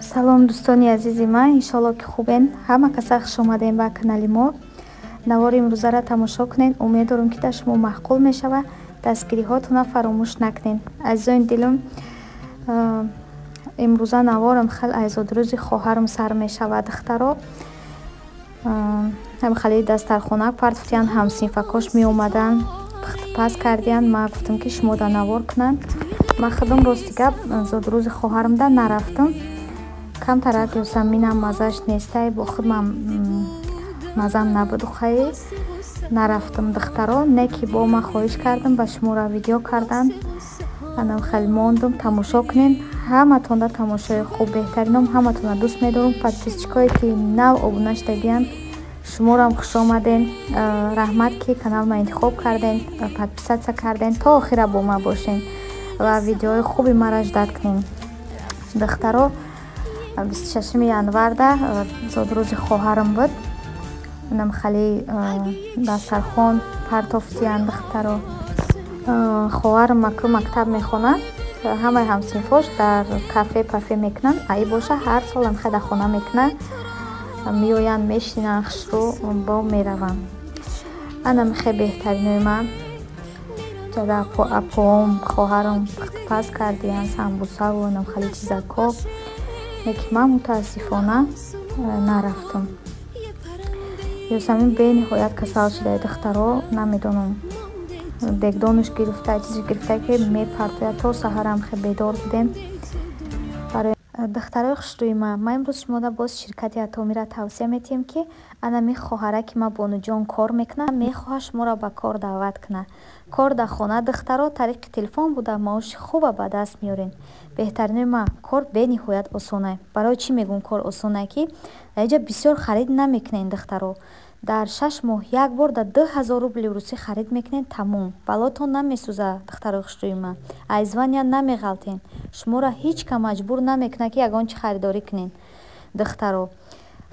салом дӯстони азизи ман, иншоалло ки хубен. Ҳама каса хуш омадем ба канали мо. навори имрӯзаро тамошо кунед. умед дорам ки дар шумо маъқул мешава. дастгириҳотонро фаромӯш накунед. азизони дилам, имрӯза наворам хел айзодрӯзи хоҳарам сар мешавад. духтаро хеле дастархона партофтиян, ҳамсинфакош меомадан, пас кардиян. ман гуфтам ки шумо да навор кунанд. ман худам рости гап зодрӯзи хоҳарам да нарафтам. камтарак ёсаминам мазаш нестай, бо худ ман мазам набуду, хеле нарафтам. духтаро не ки бо ман хоҳиш кардам ба шуморо видео кардан. манам хеле мондам. тамошо кунед. ҳаматон да тамошои хуб, беҳтаринам. ҳаматонро дӯст медорам. подписчикое ки нав обуна шудагиянд, шуморам хуш омаден. раҳмат ки каналро интихоб карден, подписатсия карден, то охира бо ман бошен ва видеои хуби маро ждат кунед. духтаро 26 январда зодрӯзи хоҳарам буд. манам хеле дастархон партофтиян. духтаро хоҳарам мактаб мехонад. ҳамаи ҳамсинфош дар кафе пафе мекунанд. аи боша ҳар солам хеда хона мекунад. меоянд мешинанд, хушрӯ бо мераванд. анам хе беҳтаринои ман ҷада апоам хоҳарам пас кардиян самбусаву анам хеле чизако. лекин ман мутаассифона нарафтам. ёсамин бениҳоят касал шудаи духтаро. намедонам дегдонаш гирифта, чизе гирифта ки мепартояд. то саҳарам хе бедор будем. духтарои хушрӯи ман имрӯз шуморо боз ширкати Атомиро тавсия метиҳем ки анами хоҳараки ма Бонуҷон кор мекунад. мехоҳад шуморо ба кор даъват кунад. кор дар хона духтаро тариқи телефон буда маоши хуба ба даст меорен. беҳтаринои ма кор бениҳоят осона. барои чӣ мегӯям кор осона? Ки дар инҷа бисёр харид намекунед. духтаро дар 6 моҳ як бор дар 2000 рубли русӣ харид мекунед. тамом. балотон намесӯзад. духтарои хушрӯи ман айзвания намеғалтен. шуморо ҳеҷ кам маҷбур намекунад ки ягон чи харидорӣ кунед. духтаро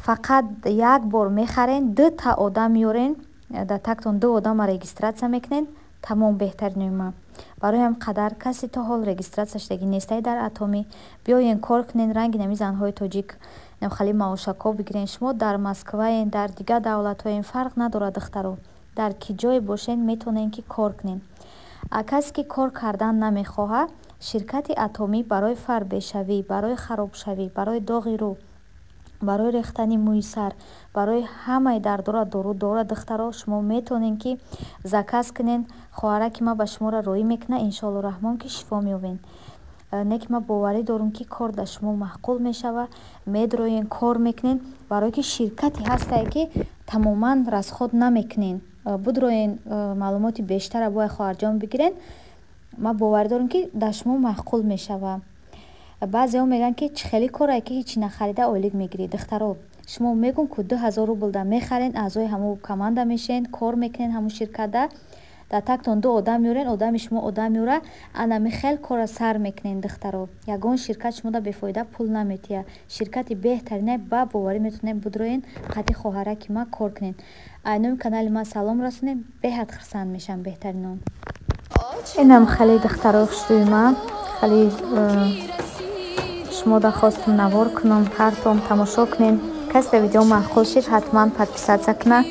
фақат як бор мехарен, 2 та одам меорен. дар тактон 2 одамро регистратсия мекунед. тамом. беҳтаринои ман барои ҳам қадар каси то ҳол регистратсия шудагӣ нестай дар Атоми, биёен кор кунед. ранги нами занҳои тоҷик хеле маошако бигирен. шумо дар Москваен, дар дигар давлатҳоен фарқ надорад. духтаро дар ки ҷое бошен метавонед ки кор кунед. касе ки кор кардан намехоҳад, ширкати Атоми барои фарбешавӣ, барои харобшавӣ, барои доғи рӯ, барои рехтани мӯи сар, барои ҳамаи дардора дору дорад. духтаро шумо метавонед ки заказ кунед. хоҳараки ма ба шуморо роӣ мекунад. иншоалло раҳмон ки шифо меёбед. не ки ма боварӣ дорам ки кор дар шумо маъқул мешава. медроен кор мекунед. барое ки ширкати ҳастае ки тамоман расход намекунед. будроен маълумоти бештара бояд хоҳарҷон бигирен. ма боварӣ дорам ки дар шумо маъқул мешава. баъзеҳо мегӯянд ки чӣ хеле корае ки ҳечи нахарида ойлик мегирӣ. духтаро шумо мегӯм ки 2000 рубл да мехарен, аъзои ҳамун команда мешавед, кор мекунед ҳамун ширкатда. дар тактон 2 одам меорен, одами шумо одам меора. анами хел кора сар мекунед. духтаро ягон ширкат шумода бефоида пул наметиҳад. ширкати беҳтарина. ба боварӣ метавонед будроен қадди хоҳараки ма кор кунед. айноми канали ма салом расонед. беҳад хурсанд мешавам. беҳтаринон. инам хеле духтарои хушрӯи ма, хеле шумо дархостам навор кунам, партом тамошо кунед. касе видео маъқул шид, ҳатман подписатсия кунад.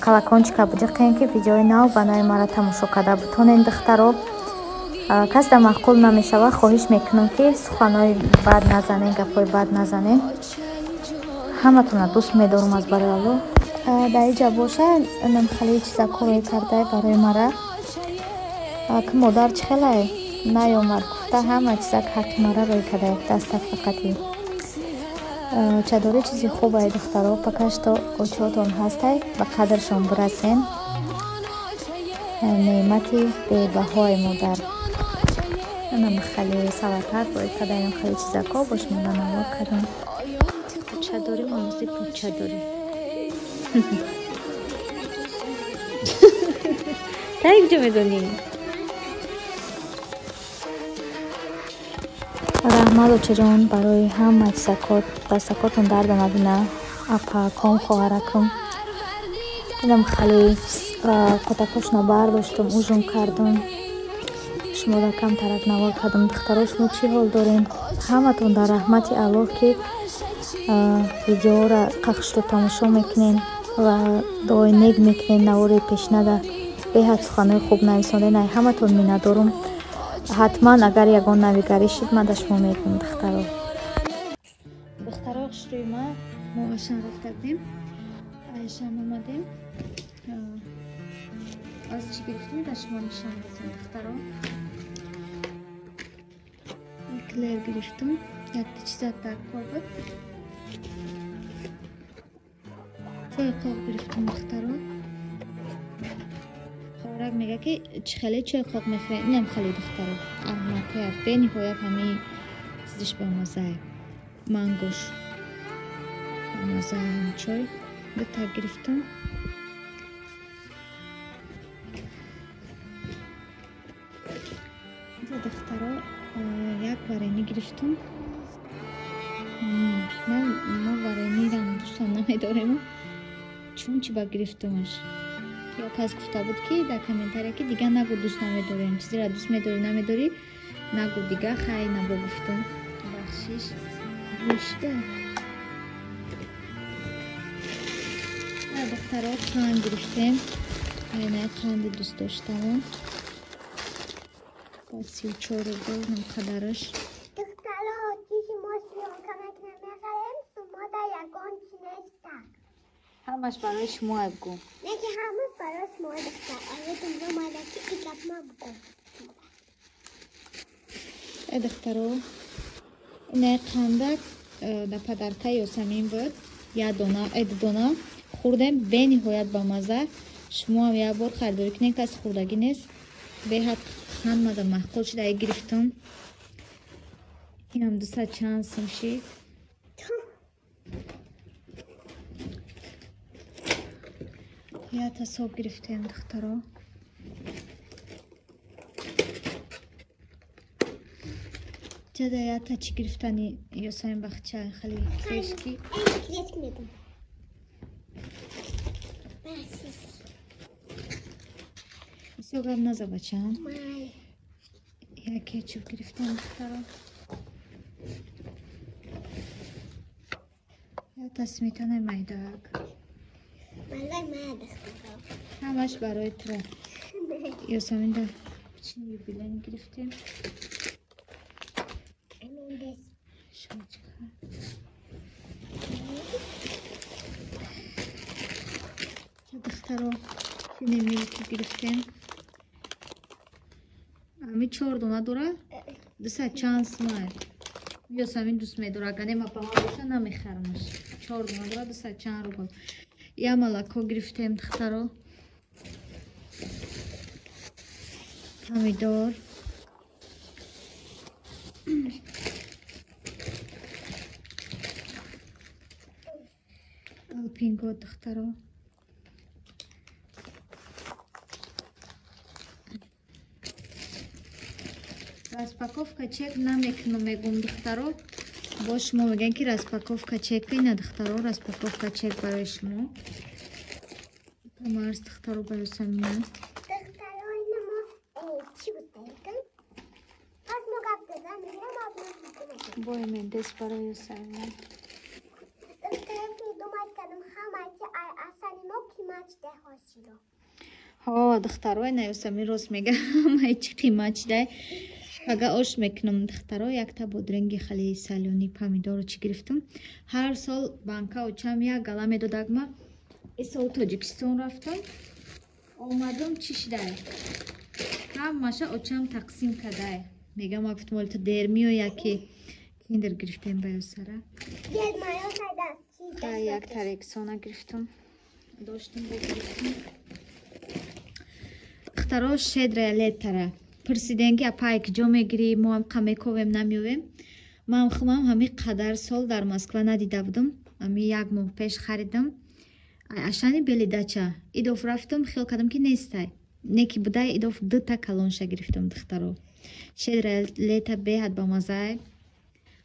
колокольчика будиқен ки видеои нав ба нави мара тамошо карда бутонед. духтаро касе маъқул намешава, хоҳиш мекунам ки суханои бад назанед, гапҳои бад назанед. ҳаматонро дӯст медорам аз барои Аллоҳ. дар инҷа боша инам хеле чиза корое карда барои мара. ки модар чӣ хелае наёмад гуфта ҳама чиза ҳаққи мара рӯй карда даста фақати чадори чизи хубае. духтаро пакаш то очотон ҳастай ба қадршон бирасен. неъмати бебаҳои модар. инам хеле саватар рӯй карда. инам хеле чизако бош монда навор кардам. пӯчадори мавзи пӯчадори та куҷо медонӣ? раҳмат очаҷон барои ҳама чизакот. дастакотон дард намабина. апаком хоҳаракам инам хеле қотакошна бардоштам, ужум кардам. шуморо кам таракнавор кардам. Духтаро шумо чӣ ҳол дорем? Ҳаматон дар раҳмати Аллоҳ ки видеоро қахшро тамошо мекунен ва дуои нек мекунен навори пешнада беҳад суханои хуб нависонен. Ай ҳаматон миннатдорум. ҳатман агар ягон навигарӣ шид ман да шумо мегӯям духтаро. Духтаро хушрӯи ма мо ашан рафта будем. Ашан омадем. аз чӣ гирифтем да шумо нишон медиҳем духтаро. эклер гирифтам. якта чиза дар кор буд. чой қоқ гирифтам духтаро. хорак мега ки чӣ хеле чой қоқ мехӯред? инам хеле духтаро. аҳмақият бениҳоят ҳамаи чизиш бамаззае. мангош бамаззае ҳам чой. дута гирифтам. духтаро як варени гирифтам. мо варениро дӯстам намедорем. чун чӣ ба гирифтамаш? ё кас гуфта буд ки дар комментария ки дига нагӯ дӯст намедорем. чизеро дӯст медорӣ намедорӣ нагӯ дига. хай набо гуфтам. бахшиш гӯшта. духтаро қанд гирифтем. айнаи қанди дӯст доштамон. 34 рубл намқадараш. Духтаро чизи мо сиёнка мекунем мехарем сумода ягон чи неста. ҳамаш барои шумо бигӯ. Не ки ҳамааш барои шумо духтар. Оя дунё майда ки и гап мабигӯ. духтаро инаи қандак да падаркаи Ёсамин буд. як дона ду дона хӯрдем бениҳоят бамазза. шумо ҳам як бор харидорӣ кунед каси хӯрдагӣ нест. беҳад ҳамада маҳқул шуда гирифтам. инам 200 чанд сум шид. якта соб гирифтем духтаро. ҷада якта чӣ гирифтани Ёсамин бахча хеле хешки. Клетк медам. бисёр гап наза бачаам. Май. як кетчуп гирифтем духтаро. якта сметанаи майдак. Малай мая духтаро. ҳамаш барои ту. Ёсамин да чини юбилейн гирифтем. Амин шочка. духтаро чини милки гирифтем. ами 4 дона дора 200 чанд сумай. Ёсамин дӯст медора. агар нема ба ман боша намехарамаш. 4 дона дора 200 чанд рубл. я молоко гирифтем духтаро. помидор. алпинго духтаро. распаковка чек намекунам мегӯм духтаро. бо шумо мегӯям ки распаковка чек ина духтаро. распаковка чек барои шумо. тамарс духтаро ба Ёсамин. Духтаро ина мо чӣ бутаикам? аз мо гап зада мегирам аз мо бутаикам. бой мендес барои Ёсамин. Духтаро ки думад кардам ҳамаи ки асани мо қимат деҳосиро. ҳо духтаро ина Ёсамин рост мега. ҳамаи чӣ қимат шидай. ага ош мекунам духтаро. якта бодринги хеле салёни помидорро чӣ гирифтам. ҳар сол банка очам як гала медодак. ма ин сол тоҷикистон рафтам. омадам чӣ шидай. ҳамаша очам тақсим кадай. мегам ма гуфтам оли ту дер меоя ки киндер гирифтем ба Ёсара. Дед маё сайда чиз якта рексона гирифтам. доштам бо гирифтам. духтаро шедрая летара. пурсидем ки апай киҷо мегирӣ мо ҳам қамековем намеёвем. ман хумам ҳамин қадар сол дар Москва надида будам. ҳамин як моҳ пеш харидам. ашани белидача идоф рафтам хел кардам ки нестай. неки будай идоф 2 калонша гирифтам духтаро. шедрая лета беҳад бамаззае.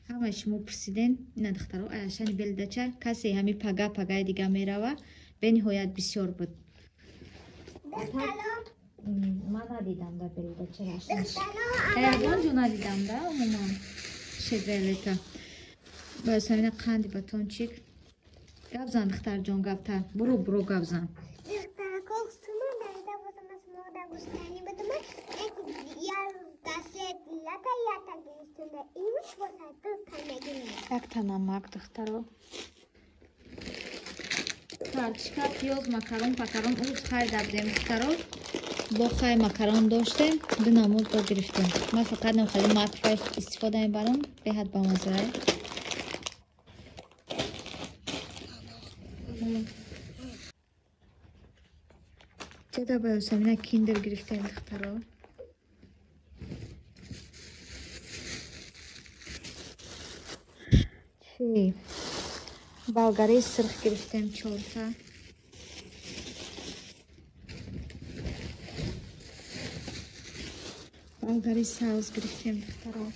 ҳамаи шумо пурсиден. ина духтаро ашани белидача касе ҳамин пага дига мерава. бениҳоят бисёр буд. Духтаро من ندیدم در بریده چرا دخترها جو ندیدم در عموما شزلیتا باید همینه قندی باتون چیک گفت زن دختر جان گفت برو گفت زن دخترها کستومه دایده بودم از ماده گستنی بدم یا دسته یتا گیستونده ایمش باسد دختر یک تنمک دخترها کارچکا پیاز مکرون پکرون اون خیر دبدیم دخترها با خیر مکرون داشتیم دو نمود با گرفتیم من فقط نمیخوادیم مایکروویو استفاده میبرم به حد با مزرعه جدا باید سمینه کیندر گرفتیم دخترها چی بالگری سرخ گرفتیم 4 تا بالگری ساوز گرفتیم دخترها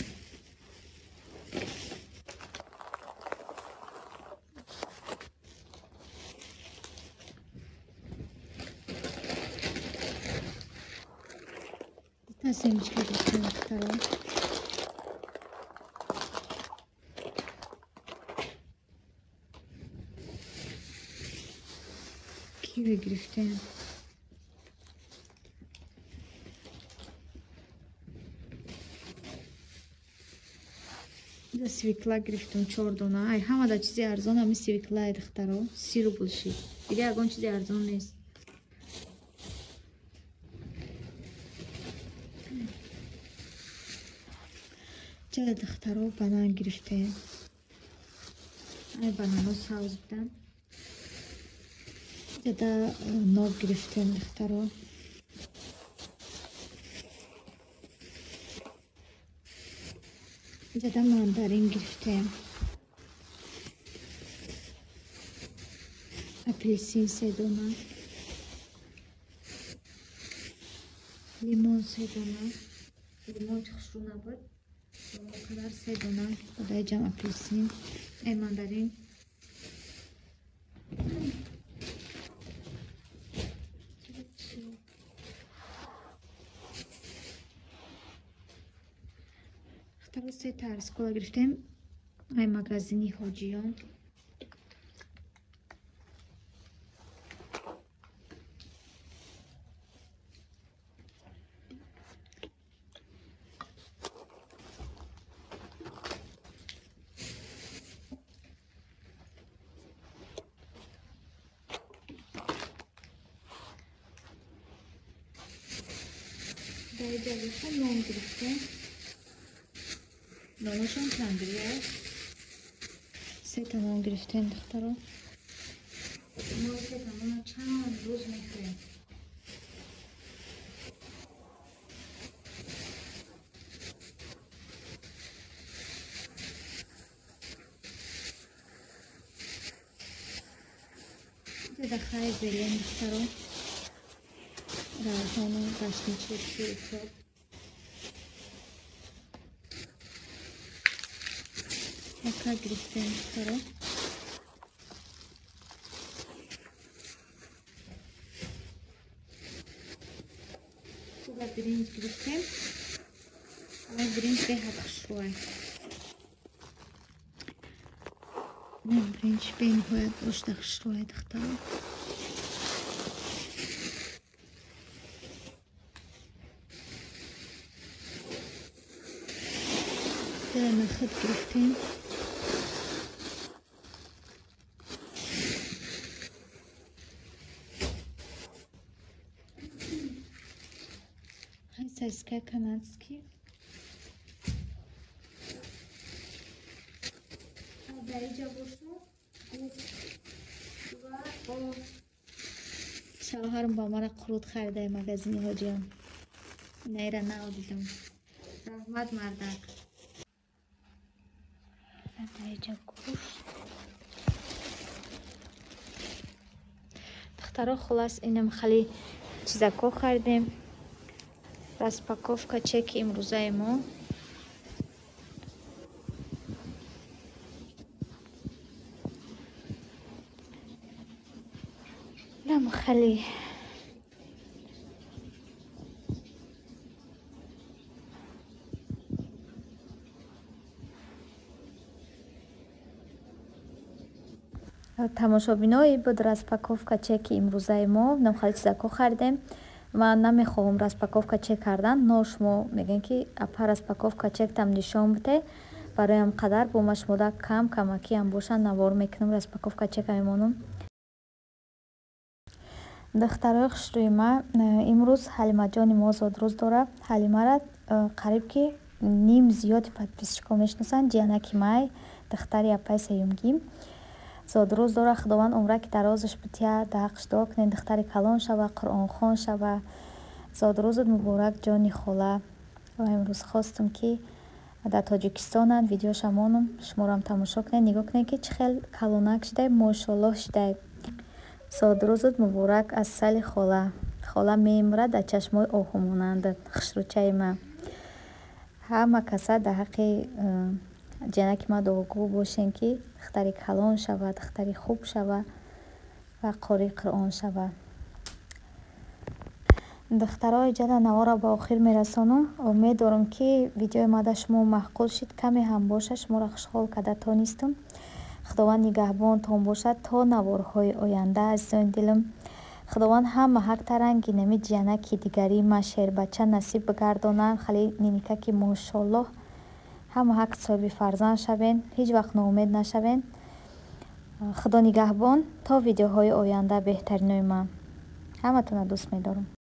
دیتا سیمچکا گرفتیم دخترها کیوی گرفتیم سویکلا گرفتم 4 دونه ای همه دا چیزی ارزان همی سویکلا دخترها 30 روبل شید دیگه اگه چیزی ارزان نیست چرا دخترها بانان گرفتیم ای بانانا ساوز بدم جدا ناب گرفتیم دخترها جدا ماندارین گرفتیم اپلیسین 3 دونه لیمون 3 دونه لیمون خوشرو نبود kadar 3 dona odayacağım apelsin mandarin اختار 3 ترس kola گرفتم ای magazini حاجیان Dayıcağızı non girişte. Nonuşun kendiriyor. Seta non girişte dixtaro. Seta non çan roz mekre. Seta xay zelin dixtaro. Razanın qaşını çekiyor. Yaka girişte dixtaro. Burada birinci girişte. Ama birinci bir hatır var. Birinci beyin koyad boşda xışroy dixtaro. Teraz خط گرفتیم های سایسکه کانادسکی در اینجا باشو و شوهرم با من قروض خریده مغازین حاجیان نیره نادیدم رحمت مردک درجه گوش دخترها خلاص اینم خیلی چیزکو خریدیم розпаковка چک امروزه ما نم خیلی тамошобинои буд распаковка чеки имрӯзаи мо намхали чизако харидем. Ман намехоҳам распаковка чек кардан. Но шумо мегӯед ки апа распаковка чектам нишон бите. Бароям қадар бо машмуда кам камакиам боша навор мекунам распаковка чека мемонам. Духтарои хушрӯи ма, имрӯз Ҳалимаҷони мо зодрӯз дора. Ҳалимара қариб ки ним зиёди подписчикҳо мешиносанд. Ҷиянаки май, духтари апаи сеюмгим зодрӯз дора. Худованд умраки дарозаш бития, дақш докне, духтари калон шава, қуръонхон шава. Зодрӯзат муборак ҷони хола. Ва имрӯз хостам ки дар Тоҷикистонанд, видеоша монам, шуморам тамошо кунед, нигоҳ кунед ки чӣ хел калонак шудай, мошоллоҳ шудай. Зодрӯзат муборак аз сали хола. Хола мемурад, дар чашмои оҳу монандат. Хушрӯчаи ма. Ҳама каса дар ҳаққи ҷиянаки ма дуогӯ бошен ки духтари калон шава, духтари хуб шава ва қории Қуръон шава. Духтарои ҷада навора ба охир мерасонам. Умед дорам ки видеои мада шумо маъқул шид, каме ҳам боша шуморо хушҳол карда тонистам. Худованд нигаҳбонтон бошад то наворҳои оянда. Азизони дилам, худованд ҳама ҳақ таранги нами ҷиянаки дигари ма шербача насиб бигардонад. Хали ниникаки мошоллоҳ ҳама ҳақ соҳиби фарзанд шавен, ҳеҷ вақт ноумед нашавен. Худо нигаҳбон то видеоҳои оянда. беҳтаринои ма. Ҳаматонро дӯст медорам.